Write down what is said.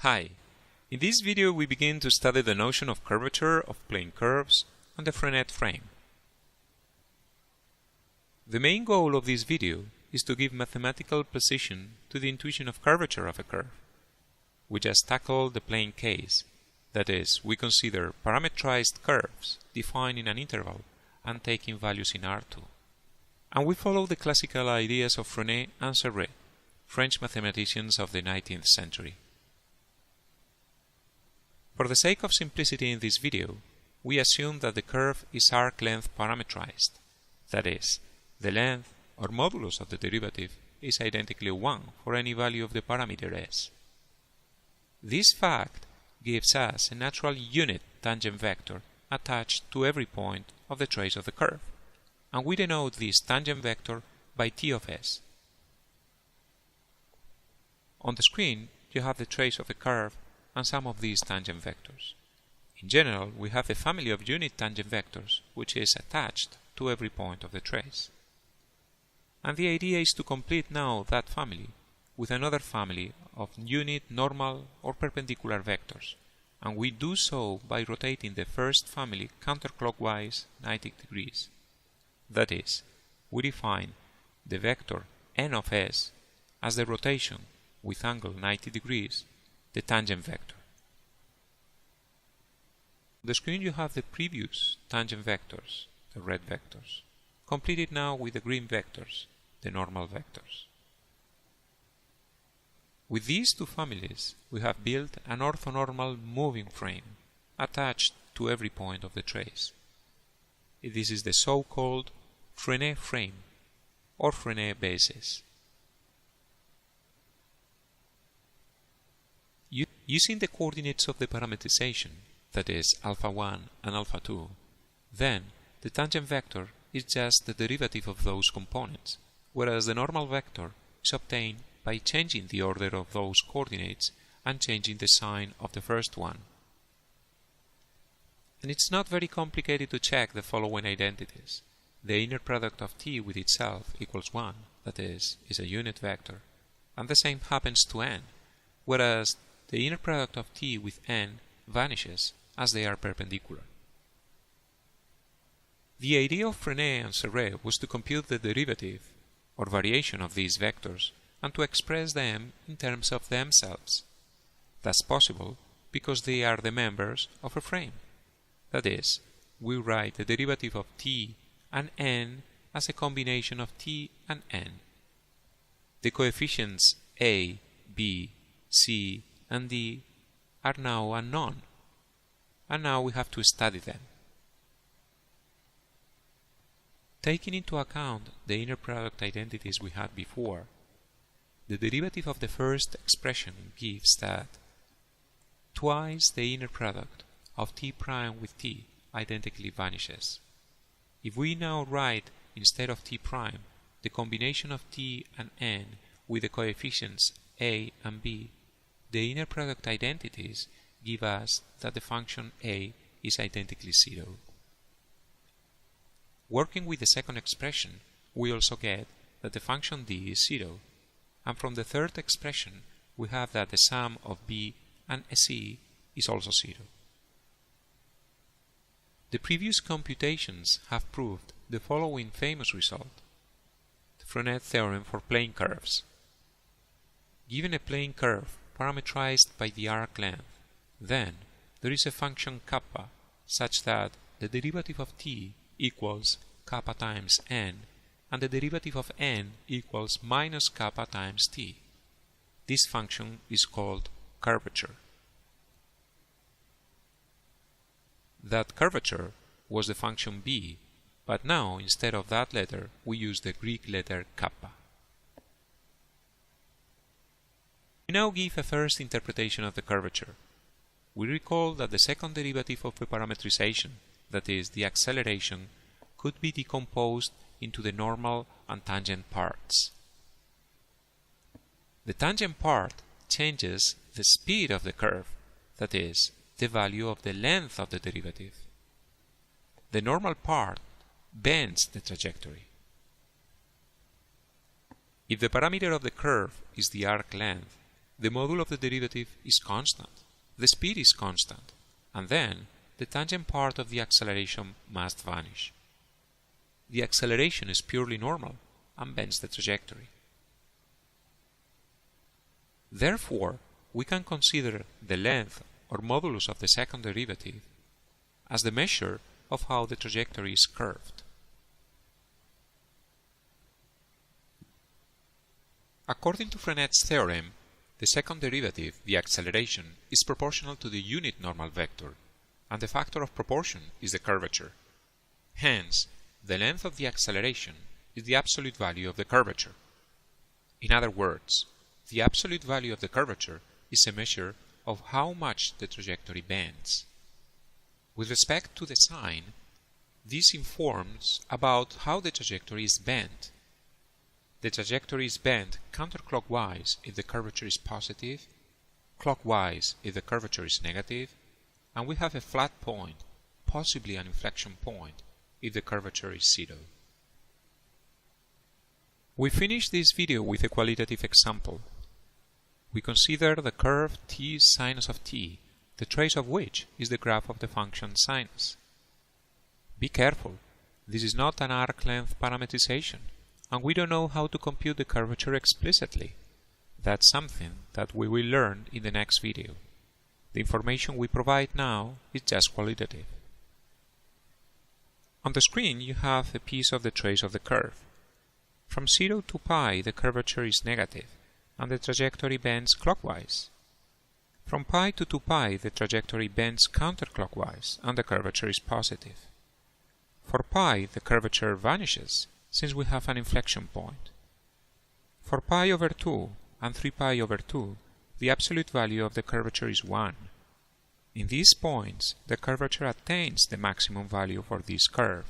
Hi! In this video we begin to study the notion of curvature of plane curves on the Frenet frame. The main goal of this video is to give mathematical precision to the intuition of curvature of a curve. We just tackle the plane case, that is, we consider parametrized curves defined in an interval and taking values in R2. And we follow the classical ideas of Frenet and Serre, French mathematicians of the 19th century. For the sake of simplicity in this video, we assume that the curve is arc length parametrized, that is, the length or modulus of the derivative is identically 1 for any value of the parameter s. This fact gives us a natural unit tangent vector attached to every point of the trace of the curve, and we denote this tangent vector by t of s. On the screen you have the trace of the curve and some of these tangent vectors. In general, we have a family of unit tangent vectors which is attached to every point of the trace. And the idea is to complete now that family with another family of unit normal or perpendicular vectors, and we do so by rotating the first family counterclockwise 90 degrees. That is, we define the vector n of s as the rotation with angle 90 degrees, the tangent vector. On the screen you have the previous tangent vectors, the red vectors, completed now with the green vectors, the normal vectors. With these two families, we have built an orthonormal moving frame attached to every point of the trace. This is the so-called Frenet frame or Frenet basis. Using the coordinates of the parametrization, that is alpha 1 and alpha 2, then the tangent vector is just the derivative of those components, whereas the normal vector is obtained by changing the order of those coordinates and changing the sign of the first one. And it's not very complicated to check the following identities. The inner product of t with itself equals 1, that is a unit vector, and the same happens to n, whereas the inner product of t with n vanishes as they are perpendicular. The idea of Frenet and Serre was to compute the derivative or variation of these vectors and to express them in terms of themselves. That's possible because they are the members of a frame. That is, we write the derivative of t and n as a combination of t and n. The coefficients a, b, c, and d are now unknown, and now we have to study them. Taking into account the inner product identities we had before, the derivative of the first expression gives that twice the inner product of t prime with t identically vanishes. If we now write instead of t prime the combination of t and n with the coefficients a and b, the inner product identities give us that the function a is identically 0. Working with the second expression, we also get that the function d is 0, and from the third expression we have that the sum of b and c is also 0. The previous computations have proved the following famous result: the Frenet theorem for plane curves. Given a plane curve parametrized by the arc length, then there is a function kappa such that the derivative of t equals kappa times n and the derivative of n equals minus kappa times t. This function is called curvature. That curvature was the function b, but now instead of that letter we use the Greek letter kappa. We now give a first interpretation of the curvature. We recall that the second derivative of the parametrization, that is, the acceleration, could be decomposed into the normal and tangent parts. The tangent part changes the speed of the curve, that is, the value of the length of the derivative. The normal part bends the trajectory. If the parameter of the curve is the arc length, the module of the derivative is constant, the speed is constant, and then the tangent part of the acceleration must vanish. The acceleration is purely normal and bends the trajectory. Therefore, we can consider the length or modulus of the second derivative as the measure of how the trajectory is curved. According to Frenet's theorem, the second derivative, the acceleration, is proportional to the unit normal vector, and the factor of proportion is the curvature. Hence, the length of the acceleration is the absolute value of the curvature. In other words, the absolute value of the curvature is a measure of how much the trajectory bends. With respect to the sign, this informs about how the trajectory is bent. The trajectory is bent counterclockwise if the curvature is positive, clockwise if the curvature is negative, and we have a flat point, possibly an inflection point, if the curvature is zero. We finish this video with a qualitative example. We consider the curve t sinus of t, the trace of which is the graph of the function sinus. Be careful, this is not an arc length parametrization, and we don't know how to compute the curvature explicitly. That's something that we will learn in the next video. The information we provide now is just qualitative. On the screen you have a piece of the trace of the curve. From 0 to pi the curvature is negative, and the trajectory bends clockwise. From pi to 2 pi the trajectory bends counterclockwise, and the curvature is positive. For pi the curvature vanishes, since we have an inflection point. For pi over 2 and 3 pi over 2, the absolute value of the curvature is 1. In these points, the curvature attains the maximum value for this curve.